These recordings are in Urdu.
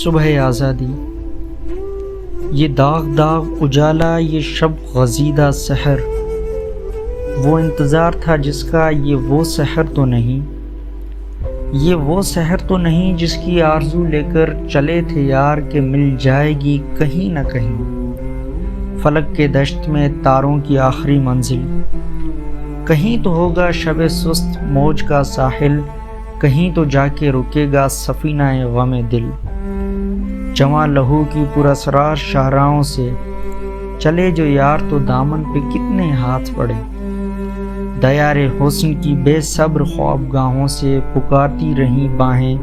صبح آزادی، یہ داغ داغ اجالا، یہ شب غزیدہ سحر، وہ انتظار تھا جس کا، یہ وہ سحر تو نہیں، یہ وہ سحر تو نہیں جس کی آرزو لے کر چلے تھے یار کہ مل جائے گی کہیں نہ کہیں فلک کے دشت میں تاروں کی آخری منزل، کہیں تو ہوگا شب سست موج کا ساحل، کہیں تو جا کے رکے گا سفینہ غم دل، جواں لہو کی پراسرار شاہراہوں سے چلے جو یار تو دامن پہ کتنے ہاتھ پڑے، دیار حسن کی بے صبر خوابگاہوں سے پکارتی رہیں باہیں،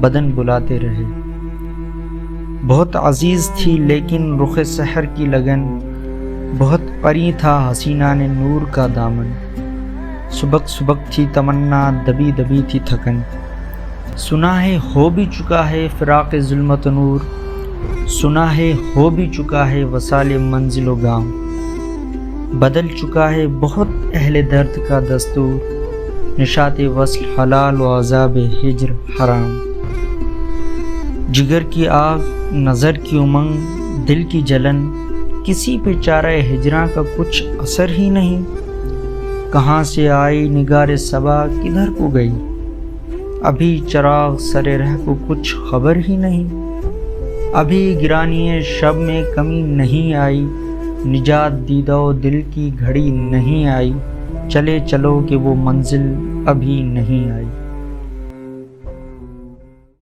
بدن بلاتے رہے، بہت عزیز تھی لیکن رخ سحر کی لگن، بہت قری تھا حسینہ نے نور کا دامن، سبک سبک تھی تمنا، دبی دبی تھی تھکن، سنا ہے ہو بھی چکا ہے فراق ظلمت نور، سنا ہے ہو بھی چکا ہے وصال منزل و گام، بدل چکا ہے بہت اہل درد کا دستور، نشاط وصل حلال و عذاب ہجر حرام، جگر کی آگ، نظر کی امنگ، دل کی جلن، کسی پہ چارہ ہجراں کا کچھ اثر ہی نہیں، کہاں سے آئی نگار صبا کدھر کو گئی، ابھی چراغ سر رہ کو کچھ خبر ہی نہیں، ابھی گرانی شب میں کمی نہیں آئی، نجات دیدہ و دل کی گھڑی نہیں آئی، چلے چلو کہ وہ منزل ابھی نہیں آئی۔